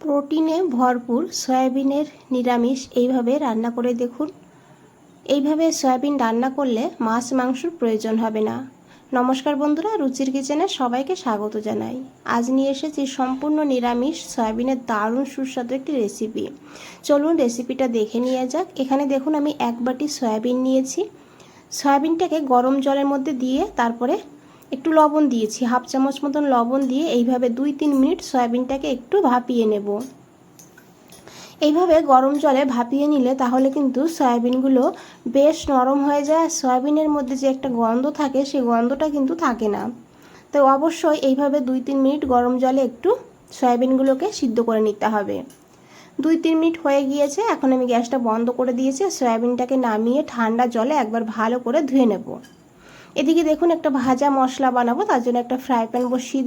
প্রোটিনে ভরপুর সয়াবিনের নিরামিষ এইভাবে রান্না করে দেখুন। এইভাবে সয়াবিন রান্না করলে মাছ মাংসর প্রয়োজন হবে না। নমস্কার বন্ধুরা, রুচির কিচেনে সবাইকে স্বাগত জানাই। আজ নিয়ে এসেছি সম্পূর্ণ নিরামিষ সয়াবিনের দারুণ সুস্বাদু একটি রেসিপি। চলুন রেসিপিটা দেখে নিয়ে যাক। এখানে দেখুন আমি 1 বাটি সয়াবিন নিয়েছি। সয়াবিনটাকে গরম জলের মধ্যে দিয়ে তারপরে একটু লবণ দিয়েছি, 1/2 চামচ মতন লবণ দিয়ে এইভাবে 2-3 মিনিট সয়াবিনটাকে একটু ভাপিয়ে নেব। এইভাবে গরম জলে ভাপিয়ে নিলে তাহলে কিন্তু সয়াবিনগুলো বেশ নরম হয়ে যায়। সয়াবিনের মধ্যে যে একটা গন্ধ থাকে সেই গন্ধটা কিন্তু থাকে না। তো অবশ্যই এইভাবে 2-3 মিনিট গরম জলে একটু সয়াবিনগুলোকে সিদ্ধ করে নিতে হবে। 2-3 মিনিট হয়ে গিয়েছে, এখন আমি গ্যাসটা বন্ধ করে দিয়েছি। সয়াবিনটাকে নামিয়ে ঠান্ডা জলে একবার ভালো করে ধুয়ে নেব। এদিকে দেখুন একটা ভাজা মশলা বানাবো, তার জন্য একটা ফ্রাই প্যান বসিয়ে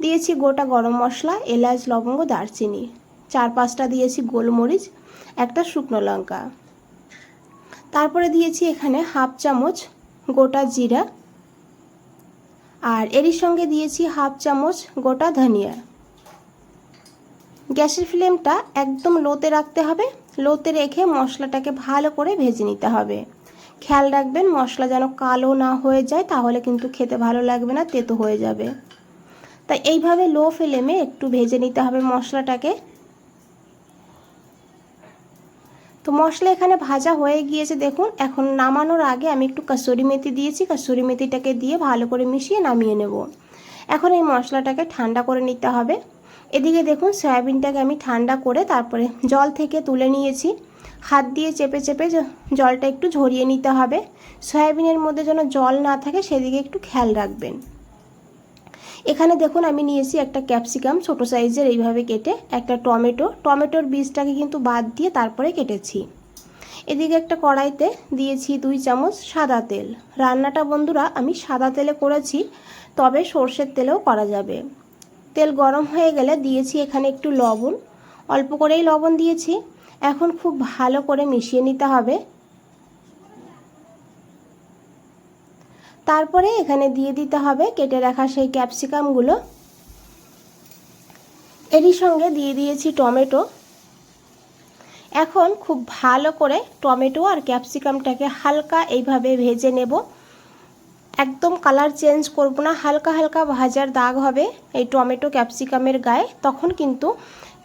দিয়েছি গোটা গরম মশলা, এলাচ, লবঙ্গ, দারচিনি, 4-5টা দিয়েছি গোলমরিচ, একটা শুকনো লঙ্কা। তারপরে দিয়েছি এখানে 1/2 চামচ গোটা জিরা, আর এরই সঙ্গে দিয়েছি 1/2 চামচ গোটা ধনিয়া। গ্যাসের ফ্লেমটা একদম লোতে রাখতে হবে। লোতে রেখে মশলাটাকে ভালো করে ভেজে নিতে হবে। খেয়াল রাখবেন মশলা যেন কালো না হয়ে যায়, তাহলে কিন্তু খেতে ভালো লাগবে না, তেতো হয়ে যাবে। তাই এইভাবে লো ফ্লেমে একটু ভেজে নিতে হবে মশলাটাকে। তো মশলা এখানে ভাজা হয়ে গিয়েছে দেখুন। এখন নামানোর আগে আমি একটু কসুরি মেথি দিয়েছি। কসুরি মেথিটাকে দিয়ে ভালো করে মিশিয়ে নামিয়ে নেব। এখন এই মশলাটাকে ঠান্ডা করে নিতে হবে। এদিকে দেখুন সয়াবিনটাকে আমি ঠান্ডা করে তারপরে জল থেকে তুলে নিয়েছি। হাত দিয়ে চেপে চেপে জলটা একটু ঝরিয়ে নিতে হবে। সয়াবিনের মধ্যে যেন জল না থাকে সেদিকে একটু খেয়াল রাখবেন। এখানে দেখুন আমি নিয়েছি একটা ক্যাপসিকাম ছোট সাইজের এইভাবে কেটে, একটা টমেটোর বীজটাকে কিন্তু বাদ দিয়ে তারপরে কেটেছি। এদিকে একটা কড়াইতে দিয়েছি 2 চামচ সাদা তেল। রান্নাটা বন্ধুরা আমি সাদা তেলে করেছি, তবে সর্ষের তেলেও করা যাবে। তেল গরম হয়ে গেলে দিয়েছি এখানে একটু লবণ, অল্প করেই লবণ দিয়েছি। এখন খুব ভালো করে মিশিয়ে নিতে হবে। তারপরে এখানে দিয়ে দিতে হবে কেটে রাখা সেই ক্যাপসিকামগুলো। এরই সঙ্গে দিয়ে দিয়েছি টমেটো। এখন খুব ভালো করে টমেটো আর ক্যাপসিকামটাকে হালকা এইভাবে ভেজে নেব। একদম কালার চেঞ্জ করব না, হালকা হালকা ভাজার দাগ হবে এই টমেটো ক্যাপসিকামের গায়ে, তখন কিন্তু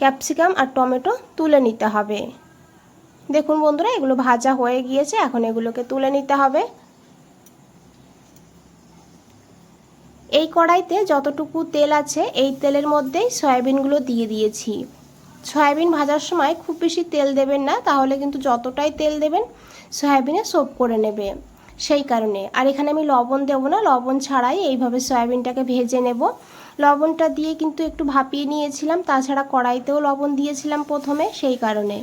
ক্যাপসিকাম আর টমেটো তুলে নিতে হবে। দেখুন বন্ধুরা এগুলো ভাজা হয়ে গিয়েছে, এখন এগুলোকে তুলে নিতে হবে। এই কড়াইতে যতটুকু তেল আছে এই তেলের মধ্যেই সয়াবিনগুলো দিয়ে দিয়েছি। সয়াবিন ভাজার সময় খুব বেশি তেল দেবেন না, তাহলে কিন্তু যতটাই তেল দেবেন সয়াবিনে সোপ করে নেবে, সেই কারণে। আর এখানে আমি লবণ দেব না, লবণ ছাড়াই এইভাবে সয়াবিনটাকে ভেজে নেব। লবণটা দিয়ে কিন্তু একটু ভাপিয়ে নিয়েছিলাম, তাছাড়া কড়াইতেও লবণ দিয়েছিলাম প্রথমে, সেই কারণে।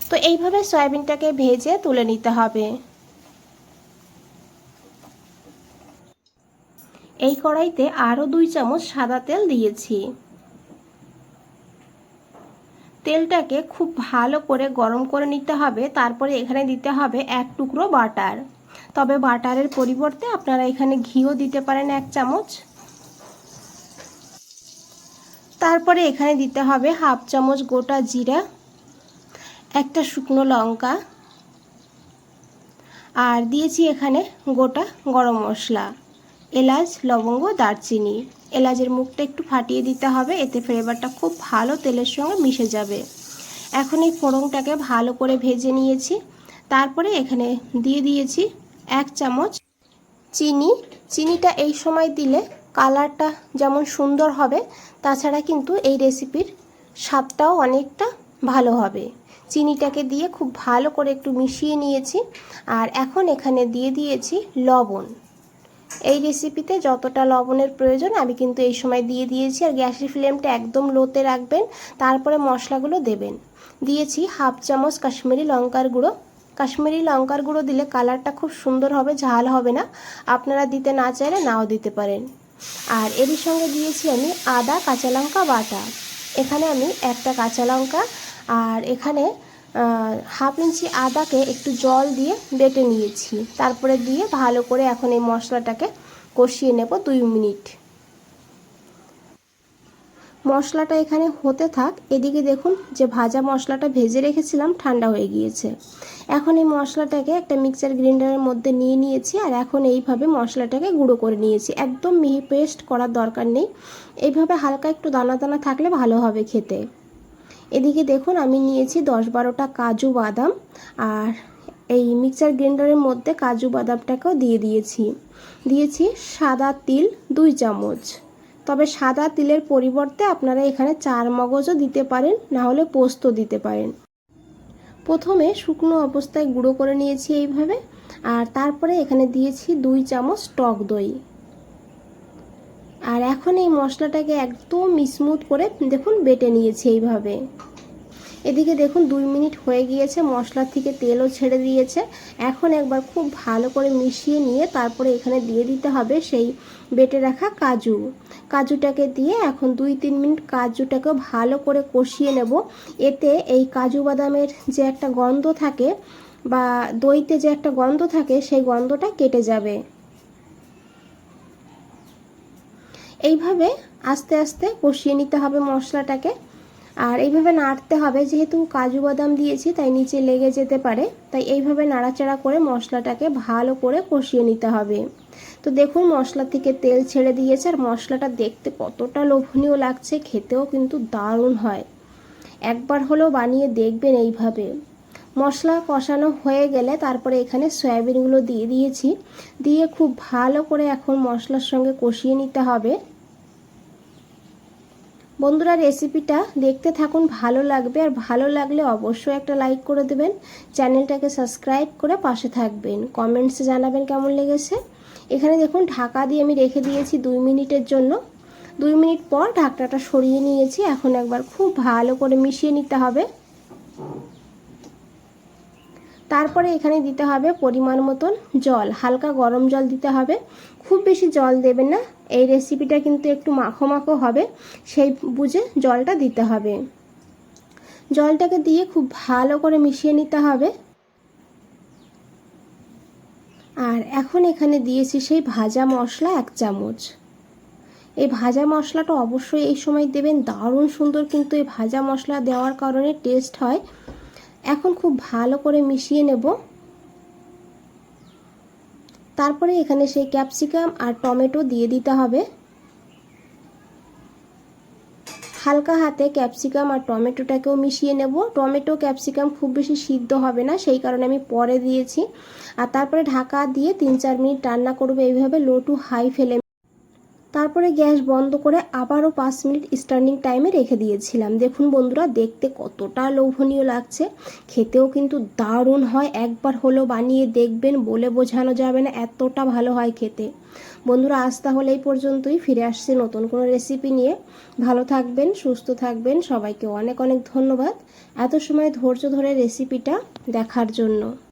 তো এইভাবে সয়াবিনটাকে ভেজে তুলে নিতে হবে। এই কড়াইতে আরও 2 চামচ সাদা তেল দিয়েছি। তেলটাকে খুব ভালো করে গরম করে নিতে হবে। তারপরে এখানে দিতে হবে 1 টুকরো বাটার, তবে বাটারের পরিবর্তে আপনারা এখানে ঘিও দিতে পারেন 1 চামচ। তারপরে এখানে দিতে হবে 1/2 চামচ গোটা জিরা, একটা শুকনো লঙ্কা, আর দিয়েছি এখানে গোটা গরম মশলা, এলাচ, লবঙ্গ, দারচিনি। এলাচের মুখটা একটু ফাটিয়ে দিতে হবে, এতে ফ্লেভারটা খুব ভালো তেলের সঙ্গে মিশে যাবে। এখন এই ফোড়নটাকে ভালো করে ভেজে নিয়েছি। তারপরে এখানে দিয়ে দিয়েছি 1 চামচ চিনি। চিনিটা এই সময় দিলে কালারটা যেমন সুন্দর হবে, তাছাড়া কিন্তু এই রেসিপির স্বাদটাও অনেকটা ভালো হবে। চিনিটাকে দিয়ে খুব ভালো করে একটু মিশিয়ে নিয়েছি। আর এখন এখানে দিয়ে দিয়েছি লবণ। এই রেসিপিতে যতটা লবণের প্রয়োজন আমি কিন্তু এই সময় দিয়ে দিয়েছি। আর গ্যাসের ফ্লেমটা একদম লোতে রাখবেন, তারপরে মশলাগুলো দেবেন। দিয়েছি 1/2 চামচ কাশ্মীরি লঙ্কার গুঁড়ো। কাশ্মীরি লঙ্কার গুঁড়ো দিলে কালারটা খুব সুন্দর হবে, ঝাল হবে না। আপনারা দিতে না চাইলে নাও দিতে পারেন। আর এরই সঙ্গে দিয়েছি আমি আদা কাঁচা লঙ্কা বাটা। এখানে আমি একটা কাঁচা লঙ্কা আর এখানে 1/2 ইঞ্চি আদাকে একটু জল দিয়ে বেটে নিয়েছি। তারপরে দিয়ে ভালো করে এখন এই মশলাটাকে কষিয়ে নেব 2 মিনিট। মশলাটা এখানে হতে থাক। এদিকে দেখুন যে ভাজা মশলাটা ভেজে রেখেছিলাম ঠান্ডা হয়ে গিয়েছে। এখন এই মশলাটাকে একটা মিক্সার গ্রাইন্ডারের মধ্যে নিয়ে নিয়েছি, আর এখন এইভাবে মশলাটাকে গুঁড়ো করে নিয়েছি। একদম মিহি পেস্ট করার দরকার নেই, এইভাবে হালকা একটু দানা দানা থাকলে ভালো হবে খেতে। এদিকে দেখুন আমি নিয়েছি 10-12টা কাজু বাদাম, আর এই মিক্সার গ্রাইন্ডারের মধ্যে কাজু বাদামটাকেও দিয়েছি সাদা তিল 2 চামচ। তবে সাদা তিলের পরিবর্তে আপনারা এখানে 4 মগজও দিতে পারেন, না হলে পোস্ত দিতে পারেন। প্রথমে শুকনো অবস্থায় গুঁড়ো করে নিয়েছি এইভাবে, আর তারপরে এখানে দিয়েছি 2 চামচ টক দই। আর এখন এই মশলাটাকে একদম স্মুথ করে দেখুন বেটে নিয়েছি এইভাবে। এদিকে দেখুন 2 মিনিট হয়ে গিয়েছে, মশলা থেকে তেলও ছেড়ে দিয়েছে। এখন একবার খুব ভালো করে মিশিয়ে নিয়ে তারপরে এখানে দিয়ে দিতে হবে সেই বেটে রাখা কাজুটাকে দিয়ে এখন 2-3 মিনিট কাজুটাকে ভালো করে কষিয়ে নেব। এতে এই কাজু বাদামের যে একটা গন্ধ থাকে বা দইতে যে একটা গন্ধ থাকে সেই গন্ধটা কেটে যাবে। এইভাবে আস্তে আস্তে কষিয়ে নিতে হবে মশলাটাকে, আর এইভাবে নাড়তে হবে। যেহেতু কাজু বাদাম দিয়েছি তাই নিচে লেগে যেতে পারে, তাই এইভাবে নাড়াচাড়া করে মশলাটাকে ভালো করে কষিয়ে নিতে হবে। তো দেখুন মশলা থেকে তেল ছেড়ে দিয়েছে, আর মশলাটা দেখতে কতটা লোভনীয় লাগছে, খেতেও কিন্তু দারুণ হয়। একবার হলেও বানিয়ে দেখবেন এইভাবে। মশলা কষানো হয়ে গেলে তারপরে এখানে সয়াবিনগুলো দিয়ে খুব ভালো করে এখন মশলার সঙ্গে কষিয়ে নিতে হবে। বন্ধুরা রেসিপিটা দেখতে থাকুন, ভালো লাগবে, আর ভালো লাগলে অবশ্যই একটা লাইক করে দেবেন, চ্যানেলটাকে সাবস্ক্রাইব করে পাশে থাকবেন, কমেন্টসে জানাবেন কেমন লেগেছে। এখানে দেখুন ঢাকা দিয়ে আমি রেখে দিয়েছি 2 মিনিটের জন্য। 2 মিনিট পর ঢাকনাটা সরিয়ে নিয়েছি। এখন একবার খুব ভালো করে মিশিয়ে নিতে হবে। তারপরে এখানে দিতে হবে পরিমাণ মতন জল, হালকা গরম জল দিতে হবে, খুব বেশি জল দেবেন না, এই রেসিপিটা কিন্তু একটু মাখো মাখো হবে, সেই বুঝে জলটা দিতে হবে। জলটাকে দিয়ে খুব ভালো করে মিশিয়ে নিতে হবে। আর এখন এখানে দিয়েছি সেই ভাজা মশলা 1 চামচ। এই ভাজা মশলাটা অবশ্যই এই সময় দেবেন, দারুণ সুন্দর কিন্তু এই ভাজা মশলা দেওয়ার কারণে টেস্ট হয়। এখন খুব ভালো করে মিশিয়ে নেব। তারপরে এখানে সেই ক্যাপসিকাম আর টমেটো দিয়ে দিতে হবে। হালকা হাতে ক্যাপসিকাম আর টমেটোটাকেও মিশিয়ে নেব। টমেটো ক্যাপসিকাম খুব বেশি সিদ্ধ হবে না, সেই কারণে আমি পরে দিয়েছি। আর তারপরে ঢাকা দিয়ে 3-4 মিনিট রান্না করবো এইভাবে লো টু হাই ফ্লেমে। তারপরে গ্যাস বন্ধ করে আবারও 5 মিনিট স্ট্যান্ডিং টাইমে রেখে দিয়েছিলাম। দেখুন বন্ধুরা দেখতে কতটা লোভনীয় লাগছে, খেতেও কিন্তু দারুণ হয়। একবার হলেও বানিয়ে দেখবেন, বলে বোঝানো যাবে না এতটা ভালো হয় খেতে। বন্ধুরা আজ তাহলে এই পর্যন্তই, ফিরে আসছি নতুন কোনো রেসিপি নিয়ে। ভালো থাকবেন, সুস্থ থাকবেন, সবাইকে অনেক অনেক ধন্যবাদ এত সময় ধৈর্য ধরে রেসিপিটা দেখার জন্য।